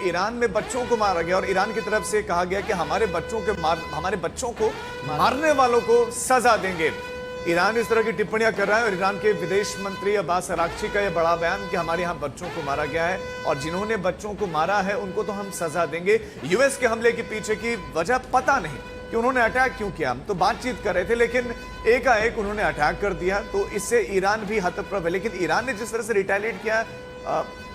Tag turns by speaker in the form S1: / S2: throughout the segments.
S1: Iran में बच्चों को मारा गया और ईरान की तरफ से कहा गया कि हमारे बच्चों को मारने वालों को सजा देंगे। ईरान इस तरह की टिप्पणियां कर रहा है और ईरान के विदेश मंत्री अब्बास अरागची का यह बड़ा बयान कि हमारे यहाँ बच्चों को मारा गया है और जिन्होंने बच्चों को मारा है उनको तो हम सजा देंगे। यूएस के हमले के पीछे की वजह पता नहीं कि उन्होंने अटैक क्यों किया। हम तो बातचीत कर रहे थे लेकिन एकाएक उन्होंने अटैक कर दिया, तो इससे ईरान भी हतप्रभ है। लेकिन ईरान ने जिस तरह से रिटेलिएट किया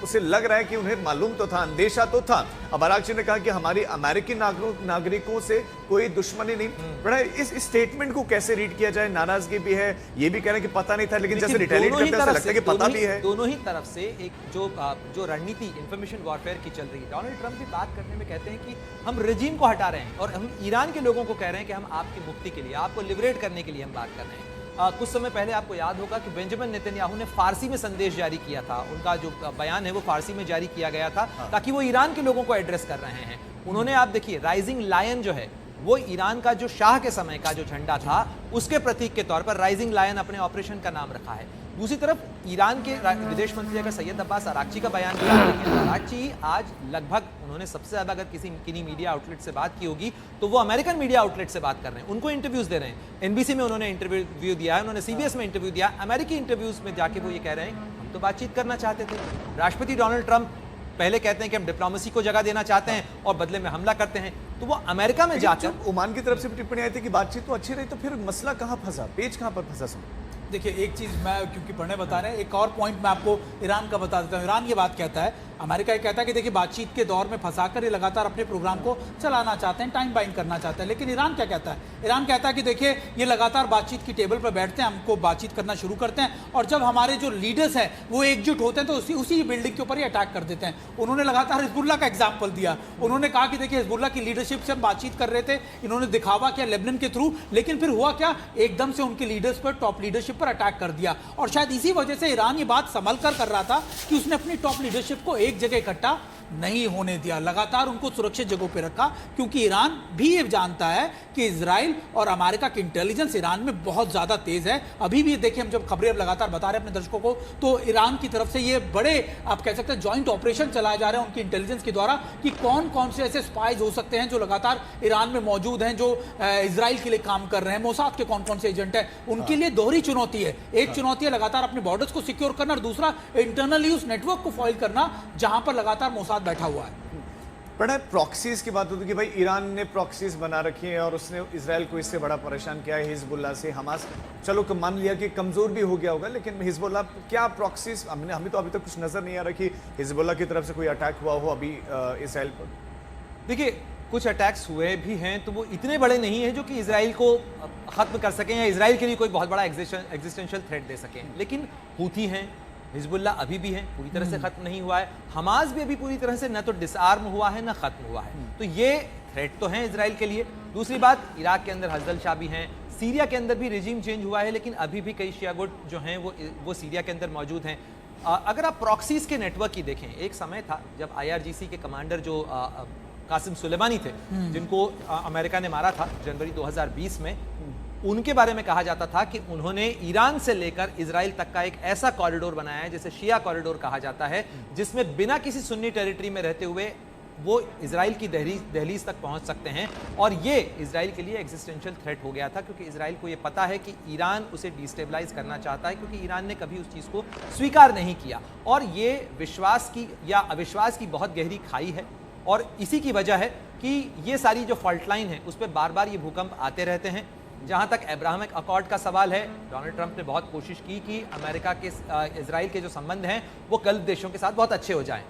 S1: उसे लग रहा है कि उन्हें मालूम तो था, अंदेशा तो था। अब अरागची ने कहा कि हमारी अमेरिकी नागरिकों से कोई दुश्मनी नहीं। बड़ा इस स्टेटमेंट को कैसे रीड किया जाए? नाराजगी भी है, ये भी कह रहे हैं कि पता नहीं था, लेकिन जैसे रिटेलिएट करते हैं लगता है कि पता भी है।
S2: दोनों ही तरफ से एक जो रणनीति इंफॉर्मेशन वॉरफेयर की चल रही है। डोनाल्ड ट्रंप भी बात करने में कहते हैं कि हम रिजीम को हटा रहे हैं और हम ईरान के लोगों को कह रहे हैं कि हम आपकी मुक्ति के लिए, आपको लिबरेट करने के लिए हम बात कर रहे हैं। कुछ समय पहले आपको याद होगा कि बेंजामिन नेतन्याहू ने फारसी में संदेश जारी किया था। उनका जो बयान है वो फारसी में जारी किया गया था ताकि वो ईरान के लोगों को एड्रेस कर रहे हैं। उन्होंने, आप देखिए, राइजिंग लायन जो है वो ईरान का जो शाह के समय का जो झंडा था उसके प्रतीक के तौर पर राइजिंग लायन अपने ऑपरेशन का नाम रखा है। दूसरी तरफ ईरान के विदेश मंत्री अगर सैयद अब्बास अरागची का बयान किया, अरागची आज लगभग उन्होंने सबसे ज्यादा अगर किन्हीं मीडिया आउटलेट से बात की होगी तो वो अमेरिकन मीडिया आउटलेट से बात कर रहे हैं, उनको इंटरव्यूज दे रहे हैं। एनबीसी में उन्होंने इंटरव्यू दिया है, उन्होंने सीबीएस में इंटरव्यू दिया। अमेरिकी इंटरव्यूज में जाके वो ये कह रहे हैं हम तो बातचीत करना चाहते थे। राष्ट्रपति डोनाल्ड ट्रंप पहले कहते हैं कि हम डिप्लोमेसी को जगह देना चाहते हैं और बदले में हमला करते हैं, तो वो अमेरिका में जाकर
S1: ओमान की तरफ से भी टिप्पणी आई थी कि बातचीत तो अच्छी रही, तो फिर मसला कहां फंसा, पेच कहां पर फंसा?
S3: देखिए, एक चीज़ मैं, क्योंकि पढ़ने बता रहे हैं, एक और पॉइंट मैं आपको ईरान का बता देता हूँ। ईरान ये बात कहता है, अमेरिका ये कहता है कि देखिए बातचीत के दौर में फंसाकर ये लगातार अपने प्रोग्राम को चलाना चाहते हैं, टाइम बाइंड करना चाहते हैं। लेकिन ईरान क्या कहता है? ईरान कहता है कि देखिए ये लगातार बातचीत की टेबल पर बैठते हैं, हमको बातचीत करना शुरू करते हैं और जब हमारे जो लीडर्स हैं वो एकजुट होते हैं तो उसी बिल्डिंग के ऊपर ही अटैक कर देते हैं। उन्होंने लगातार हिजबुल्लाह का एग्जाम्पल दिया। उन्होंने कहा कि देखिए हिजबुल्लाह की लीडरशिप से हम बातचीत कर रहे थे, इन्होंने दिखावा किया लेबनान के थ्रू, लेकिन फिर हुआ क्या, एकदम से उनके लीडर्स पर, टॉप लीडरशिप पर अटैक कर दिया। और शायद इसी वजह से ईरान ये बात संभल कर रहा था कि उसने अपनी टॉप लीडरशिप को एक जगह इकट्ठा नहीं होने दिया, लगातार उनको सुरक्षित जगहों पे रखा, क्योंकि ईरान भी ये जानता है कि इजराइल और अमेरिका की इंटेलिजेंस ईरान में बहुत ज़्यादा तेज़ है। अभी भी देखिए, हम जब खबरें अब लगातार बता रहे हैं अपने दर्शकों को, तो ईरान की तरफ से ये बड़े, आप कह सकते हैं, जॉइंट ऑपरेशन चलाए जा रहे हैं उनकी इंटेलिजेंस के द्वारा कि कौन कौन से ऐसे स्पाइज हो सकते हैं जो लगातार ईरान में मौजूद हैं, जो इजराइल के लिए काम कर रहे हैं, मोसाद के कौन कौन से एजेंट हैं। उनके लिए दोहरी चुनौती है, एक चुनौती है लगातार अपने बॉर्डर्स को सिक्योर करना और दूसरा इंटरनली उस नेटवर्क को फॉइल करना जहां पर लगातार मोसाद बैठा हुआ है।
S1: बड़ा प्रॉक्सीज की बात होती है कि भाई ईरान ने प्रॉक्सीज बना रखी है और उसने इजराइल को इससे बड़ा परेशान किया है। हिजबुल्लाह से हमास, चलो मान लिया कि कमजोर भी हो गया होगा, लेकिन हिजबुल्लाह क्या प्रॉक्सीज, हमें तो अभी तक कुछ नजर नहीं आ रहा कि हिजबुल्लाह की तरफ से कोई अटैक हुआ हो अभी इजराइल पर।
S2: देखिए, कुछ अटैक्स हुए भी हैं तो वो इतने बड़े नहीं हैं जो कि इजराइल को खत्म कर सकें या इजराइल के लिए कोई बहुत बड़ा एग्जिस्टेंशियल थ्रेट दे सकें। लेकिन हूथी हैं, हिजबुल्लाह अभी भी है, पूरी तरह से खत्म नहीं हुआ है। हमास भी अभी पूरी तरह से न तो डिसआर्म हुआ है न खत्म हुआ है, तो ये थ्रेट तो है इजराइल के लिए। दूसरी बात, इराक के अंदर हजदल शाह भी हैं, सीरिया के अंदर भी रिजीम चेंज हुआ है, लेकिन अभी भी कई शिया गुट जो हैं वो सीरिया के अंदर मौजूद हैं। अगर आप प्रॉक्सीज के नेटवर्क की देखें, एक समय था जब IRGC के कमांडर जो कासिम सुलेमानी थे, जिनको अमेरिका ने मारा था जनवरी 2020 में, उनके बारे में कहा जाता था कि उन्होंने ईरान से लेकर इजराइल तक का एक ऐसा कॉरिडोर बनाया है जिसे शिया कॉरिडोर कहा जाता है, जिसमें बिना किसी सुन्नी टेरिटरी में रहते हुए वो इजराइल की दहलीज तक पहुंच सकते हैं। और ये इजराइल के लिए एग्जिस्टेंशियल थ्रेट हो गया था, क्योंकि इजराइल को ये पता है कि ईरान उसे डिस्टेबलाइज करना चाहता है, क्योंकि ईरान ने कभी उस चीज़ को स्वीकार नहीं किया। और ये विश्वास की या अविश्वास की बहुत गहरी खाई है, और इसी की वजह है कि ये सारी जो फॉल्ट लाइन है उस पर बार बार ये भूकंप आते रहते हैं। जहां तक अब्राहमिक अकॉर्ड का सवाल है, डोनाल्ड ट्रंप ने बहुत कोशिश की कि अमेरिका के इजराइल के जो संबंध हैं वो गल्फ देशों के साथ बहुत अच्छे हो जाएं।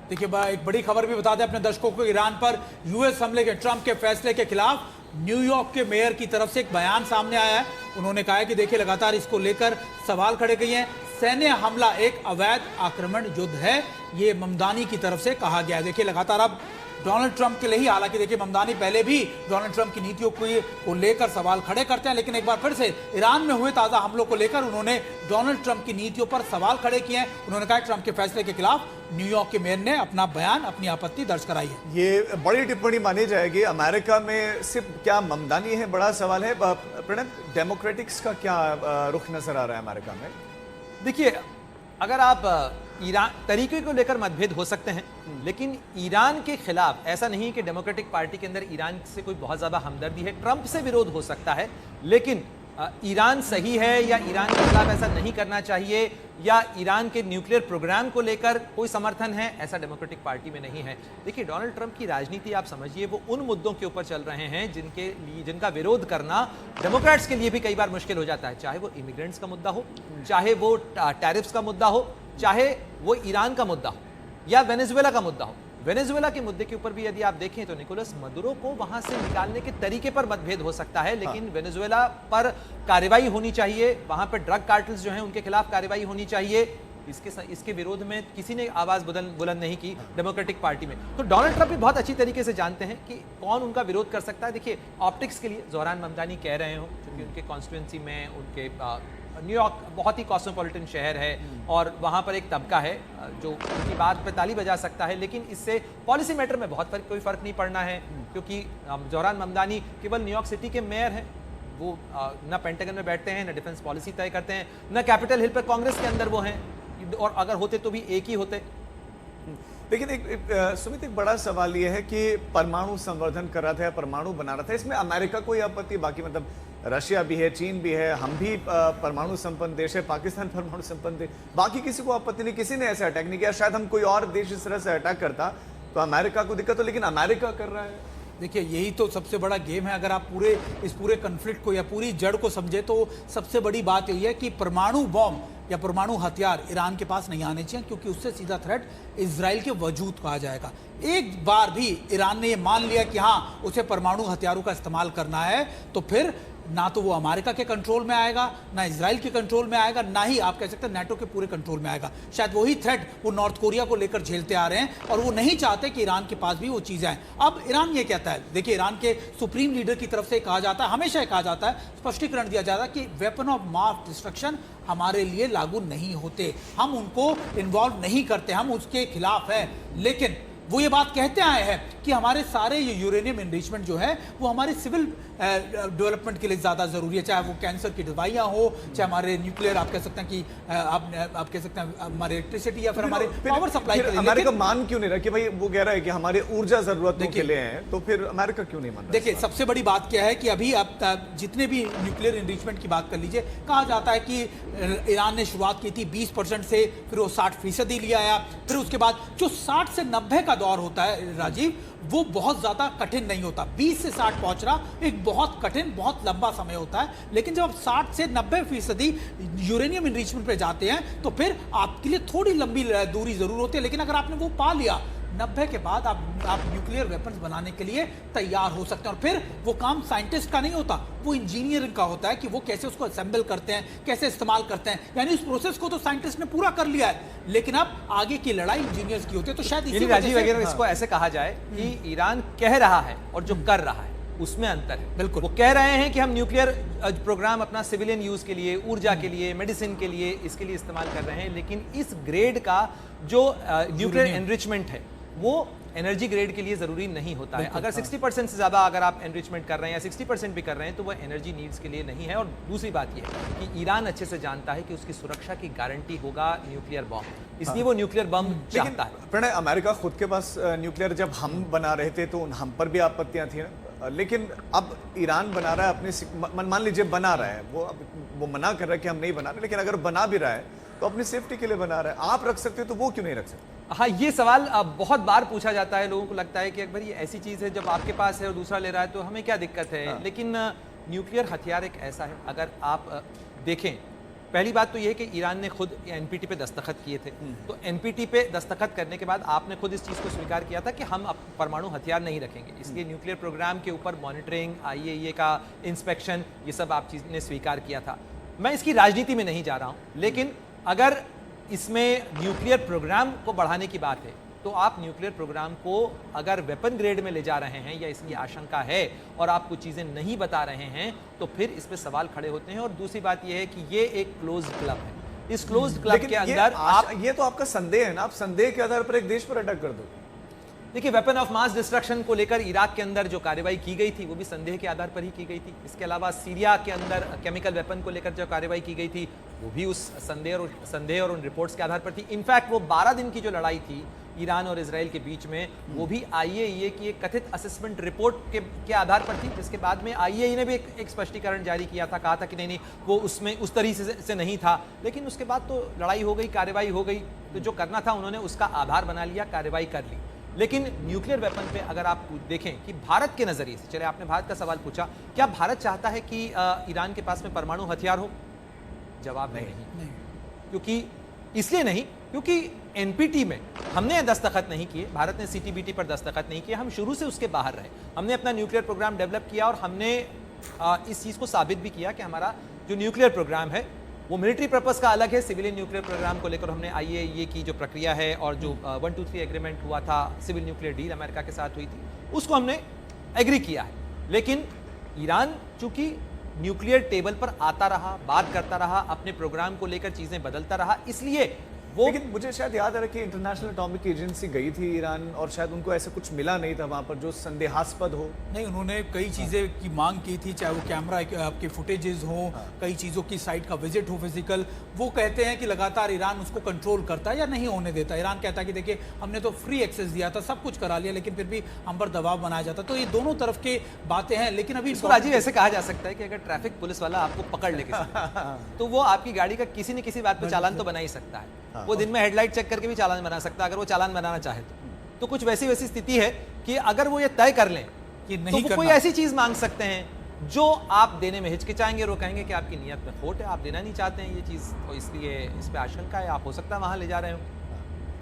S3: देखिए, एक बड़ी खबर भी बता दें अपने दर्शकों को, ईरान पर यूएस हमले के ट्रंप के फैसले के खिलाफ न्यूयॉर्क के मेयर की तरफ से एक बयान सामने आया है। उन्होंने कहा है कि देखिए लगातार इसको लेकर सवाल खड़े किए हैं। सैन्य हमला एक अवैध आक्रमण युद्ध है, ये ममदानी की तरफ से कहा गया है। देखिए लगातार अब डोनाल्ड ट्रंप के लिए ही, हालांकि देखिए ममदानी पहले भी डोनाल्ड ट्रंप की नीतियों को लेकर सवाल खड़े करते हैं, लेकिन एक बार फिर से ईरान में हुए ताज़ा हमलों को लेकर उन्होंने डोनाल्ड ट्रंप की नीतियों पर सवाल खड़े किए हैं। उन्होंने कहा ट्रंप के फैसले के खिलाफ न्यूयॉर्क के मेयर ने अपना बयान, अपनी आपत्ति दर्ज कराई है।
S1: ये बड़ी टिप्पणी मानी जाएगी। अमेरिका में सिर्फ क्या ममदानी है, बड़ा सवाल है। प्रणब, डेमोक्रेटिक्स का क्या रुख नजर आ रहा है अमेरिका में?
S2: देखिए, अगर आप ईरान तरीके को लेकर मतभेद हो सकते हैं, लेकिन ईरान के खिलाफ ऐसा नहीं कि डेमोक्रेटिक पार्टी के अंदर ईरान से कोई बहुत ज्यादा हमदर्दी है। ट्रंप से विरोध हो सकता है, लेकिन ईरान सही है या ईरान के खिलाफ ऐसा नहीं करना चाहिए या ईरान के न्यूक्लियर प्रोग्राम को लेकर कोई समर्थन है, ऐसा डेमोक्रेटिक पार्टी में नहीं है। देखिए, डोनाल्ड ट्रंप की राजनीति आप समझिए, वो उन मुद्दों के ऊपर चल रहे हैं जिनका विरोध करना डेमोक्रेट्स के लिए भी कई बार मुश्किल हो जाता है, चाहे वो इमिग्रेंट्स का मुद्दा हो, चाहे वो टैरिफ्स का मुद्दा हो, चाहे वो ईरान का मुद्दा हो या वेनेजुएला का मुद्दा हो। वेनेजुएला के मुद्दे के ऊपर भी यदि आप देखें तो निकोलस मदुरो को वहां से निकालने के तरीके पर मतभेद हो सकता है, लेकिन वेनेजुएला पर कार्रवाई होनी चाहिए, वहां पर ड्रग कार्टल्स जो हैं उनके खिलाफ कार्रवाई होनी चाहिए। इसके विरोध में किसी ने आवाज बुलंद नहीं की डेमोक्रेटिक पार्टी में। तो डोनाल्ड ट्रंप भी बहुत अच्छी तरीके से जानते हैं कि कौन उनका विरोध कर सकता है। देखिए, ऑप्टिक्स के लिए जोहरान ममदानी कह रहे हो, क्योंकि उनके कॉन्स्टिट्यूंसी में उनके न्यूयॉर्क बहुत ही कॉस्मोपॉलिटन शहर है और वहाँ पर एक तबका है जो उनकी बात पे ताली बजा सकता है, लेकिन इससे पॉलिसी मैटर में कोई फर्क नहीं पड़ना है, क्योंकि जोहरान ममदानी केवल न्यूयॉर्क सिटी के मेयर हैं। वो ना पेंटागन में बैठते हैं, ना डिफेंस पॉलिसी तय करते हैं, ना कैपिटल हिल पर कांग्रेस के अंदर वो हैं, और अगर होते तो भी एक ही होते।
S1: लेकिन सुमित, एक बड़ा सवाल यह है कि परमाणु संवर्धन कर रहा था या परमाणु बना रहा था, इसमें अमेरिका कोई आपत्ति, बाकी मतलब रशिया भी है, चीन भी है, हम भी परमाणु संपन्न देश है, पाकिस्तान परमाणु संपन्न देश, बाकी किसी को आपत्ति नहीं, किसी ने ऐसा अटैक नहीं किया। शायद हम कोई और देश इस तरह से अटैक करता तो अमेरिका को दिक्कत हो, लेकिन अमेरिका कर रहा है।
S3: देखिए, यही तो सबसे बड़ा गेम है। अगर आप इस पूरे कन्फ्लिक्ट को या पूरी जड़ को समझे तो सबसे बड़ी बात यही है कि परमाणु बॉम्ब या परमाणु हथियार ईरान के पास नहीं आने चाहिए, क्योंकि उससे सीधा थ्रेट इजराइल के वजूद को आ जाएगा। एक बार भी ईरान ने ये मान लिया कि हाँ, उसे परमाणु हथियारों का इस्तेमाल करना है, तो फिर ना तो वो अमेरिका के कंट्रोल में आएगा, ना इजराइल के कंट्रोल में आएगा, ना ही आप कह सकते हैं नाटो के पूरे कंट्रोल में आएगा। शायद वही थ्रेट वो नॉर्थ कोरिया को लेकर झेलते आ रहे हैं और वो नहीं चाहते कि ईरान के पास भी वो चीजें आए। अब ईरान ये कहता है, देखिए, ईरान के सुप्रीम लीडर की तरफ से कहा जाता है, हमेशा कहा जाता है, स्पष्टीकरण दिया जाता है कि वेपन ऑफ मास डिस्ट्रक्शन हमारे लिए लागू नहीं होते, हम उनको इन्वॉल्व नहीं करते, हम उसके खिलाफ हैं। लेकिन वो ये बात कहते आए हैं कि हमारे सारे ये यूरेनियम एनरिचमेंट जो है वो हमारे सिविल डेवलपमेंट के लिए ज़्यादा ज़रूरी है, चाहे वो कैंसर की दवाइयाँ हो, चाहे हमारे न्यूक्लियर, आप कह सकते हैं कि आप कह सकते हैं हमारे इलेक्ट्रिसिटी या फिर हमारे पावर सप्लाई के लिए।
S1: अमेरिका मान क्यों नहीं रहा कि भाई वो कह रहा है कि हमारे ऊर्जा जरूरतों के लिए है, तो फिर अमेरिका क्यों नहीं मान रहा?
S3: देखिए, सबसे बड़ी बात क्या है कि अभी आप जितने भी न्यूक्लियर एनरिचमेंट की बात कर लीजिए, कहा जाता है कि ईरान ने शुरुआत की थी 20% से, फिर वो 60% लिया आया, फिर उसके बाद जो 60 से 90 का दौर होता है राजीव, वो बहुत ज्यादा कठिन नहीं होता। 20 से 60 पहुंचना एक बहुत कठिन, बहुत लंबा समय होता है, लेकिन जब आप 60 से 90% यूरेनियम एनरिचमेंट पे जाते हैं तो फिर आपके लिए थोड़ी लंबी दूरी जरूर होती है, लेकिन अगर आपने वो पा लिया 90 के बाद आप न्यूक्लियर वेपन्स बनाने के लिए तैयार हो सकते हैं। और फिर वो काम साइंटिस्ट का नहीं होता, वो इंजीनियरिंग का होता है कि वो कैसे उसको असेंबल करते हैं, कैसे इस्तेमाल करते हैं। यानी उस प्रोसेस को तो साइंटिस्ट ने पूरा कर लिया है, लेकिन अब आगे की लड़ाई इंजीनियर्स की होती है। तो शायद इसी
S2: राजीव वगैरह इसको ऐसे कहा जाए कि ईरान कह रहा है और जो कर रहा है उसमें अंतर है।
S3: बिल्कुल,
S2: वो कह रहे हैं कि हम न्यूक्लियर प्रोग्राम अपना सिविलियन यूज के लिए, ऊर्जा के लिए, मेडिसिन के लिए, इसके लिए इस्तेमाल कर रहे हैं, लेकिन इस ग्रेड का जो न्यूक्लियर एनरिचमेंट है वो एनर्जी ग्रेड के लिए जरूरी नहीं होता है। अगर 60% से ज्यादा अगर आप एनरिचमेंट कर रहे हैं या 60% भी कर रहे हैं तो वो एनर्जी नीड्स के लिए नहीं है। और दूसरी बात ये कि ईरान अच्छे से जानता है कि उसकी सुरक्षा की गारंटी होगा न्यूक्लियर बम, इसलिए वो न्यूक्लियर बम चाहता है।
S1: प्रणय, अमेरिका खुद के पास न्यूक्लियर जब हम बना रहे थे तो हम पर भी आपत्तियां थी, लेकिन अब ईरान बना रहा है अपने, मान लीजिए बना रहा है, वो मना कर रहा है कि हम नहीं बना रहे, लेकिन अगर बना भी रहा है तो अपनी सेफ्टी के लिए बना रहा है। आप रख सकते तो वो क्यों नहीं रख सकते?
S2: हाँ, ये सवाल बहुत बार पूछा जाता है। लोगों को लगता है कि अकबर ये ऐसी चीज़ है, जब आपके पास है और दूसरा ले रहा है तो हमें क्या दिक्कत है। हाँ। लेकिन न्यूक्लियर हथियार एक ऐसा है, अगर आप देखें, पहली बात तो ये है कि ईरान ने खुद एनपीटी पे दस्तखत किए थे, तो एनपीटी पे दस्तखत करने के बाद आपने खुद इस चीज़ को स्वीकार किया था कि हम अब परमाणु हथियार नहीं रखेंगे, इसलिए न्यूक्लियर प्रोग्राम के ऊपर मॉनिटरिंग, IAEA का इंस्पेक्शन, ये सब आप चीज़ ने स्वीकार किया था। मैं इसकी राजनीति में नहीं जा रहा हूँ, लेकिन अगर इसमें न्यूक्लियर प्रोग्राम को बढ़ाने की बात है तो आप न्यूक्लियर प्रोग्राम को अगर वेपन ग्रेड में ले जा रहे हैं या इसकी आशंका है और आप कुछ चीज़ें नहीं बता रहे हैं तो फिर इस पे सवाल खड़े होते हैं। और दूसरी बात यह है कि ये एक क्लोज क्लब है, इस क्लोज क्लब के अंदर आप,
S1: ये तो आपका संदेह है ना, आप संदेह के आधार पर एक देश पर अटैक कर दो।
S2: देखिए, वेपन ऑफ मास डिस्ट्रक्शन को लेकर इराक के अंदर जो कार्रवाई की गई थी वो भी संदेह के आधार पर ही की गई थी। इसके अलावा सीरिया के अंदर केमिकल वेपन को लेकर जो कार्रवाई की गई थी वो भी उस संदेह और उन रिपोर्ट्स के आधार पर थी। इनफैक्ट वो 12 दिन की जो लड़ाई थी ईरान और इजराइल के बीच में, वो भी आईएईए की एक कथित असेसमेंट रिपोर्ट के आधार पर थी, जिसके बाद में आईएईए ने भी एक स्पष्टीकरण जारी किया था, कहा था कि नहीं वो उसमें उस तरीके से नहीं था। लेकिन उसके बाद तो लड़ाई हो गई, कार्रवाई हो गई, तो जो करना था उन्होंने उसका आधार बना लिया, कार्रवाई कर ली। लेकिन न्यूक्लियर वेपन पे अगर आप देखें कि भारत के नजरिए से, चले आपने भारत का सवाल पूछा, क्या भारत चाहता है कि ईरान के पास में परमाणु हथियार हो? जवाब नहीं। क्योंकि इसलिए नहीं क्योंकि एनपीटी में हमने दस्तखत नहीं किए, भारत ने सीटीबीटी पर दस्तखत नहीं किए, हम शुरू से उसके बाहर रहे। हमने अपना न्यूक्लियर प्रोग्राम डेवलप किया और हमने इस चीज़ को साबित भी किया कि हमारा जो न्यूक्लियर प्रोग्राम है वो मिलिट्री पर्पस का अलग है। सिविलियन न्यूक्लियर प्रोग्राम को लेकर हमने आईएईए की जो प्रक्रिया है और जो 123 एग्रीमेंट हुआ था, सिविल न्यूक्लियर डील अमेरिका के साथ हुई थी, उसको हमने एग्री किया है। लेकिन ईरान चूंकि न्यूक्लियर टेबल पर आता रहा, बात करता रहा, अपने प्रोग्राम को लेकर चीजें बदलता रहा, इसलिए वो
S1: लेकिन मुझे शायद याद आ रहा है कि इंटरनेशनल एटॉमिक एजेंसी गई थी ईरान और शायद उनको ऐसा कुछ मिला नहीं था वहां पर जो संदेहास्पद हो।
S3: नहीं, उन्होंने कई चीज़ें की मांग की थी, चाहे वो कैमरा आपके फुटेजेस हो, कई चीज़ों की साइट का विजिट हो फिजिकल। वो कहते हैं कि लगातार ईरान उसको कंट्रोल करता है या नहीं होने देता। ईरान कहता है कि देखिए हमने तो फ्री एक्सेस दिया था, सब कुछ करा लिया, लेकिन फिर भी हम पर दबाव बनाया जाता। तो ये दोनों तरफ के बातें हैं। लेकिन अभी
S2: इसको राजीव ऐसे कहा जा सकता है कि अगर ट्रैफिक पुलिस वाला आपको पकड़ ले तो वो आपकी गाड़ी का किसी न किसी बात पर चालान तो बना ही सकता है। वो दिन में हेडलाइट चेक करके भी चालान बना सकता है अगर वो चालान बनाना चाहे तो कुछ वैसी स्थिति है कि अगर वो ये तय कर लें
S3: कि नहीं
S2: तो वो कोई ऐसी चीज मांग सकते हैं जो आप देने में हिचकिचाएंगे और वो कहेंगे कि आपकी नीयत में खोट है, आप देना नहीं चाहते हैं ये चीज, तो इसलिए इस पे आशंका है, आप हो सकता है वहां ले जा रहे हो।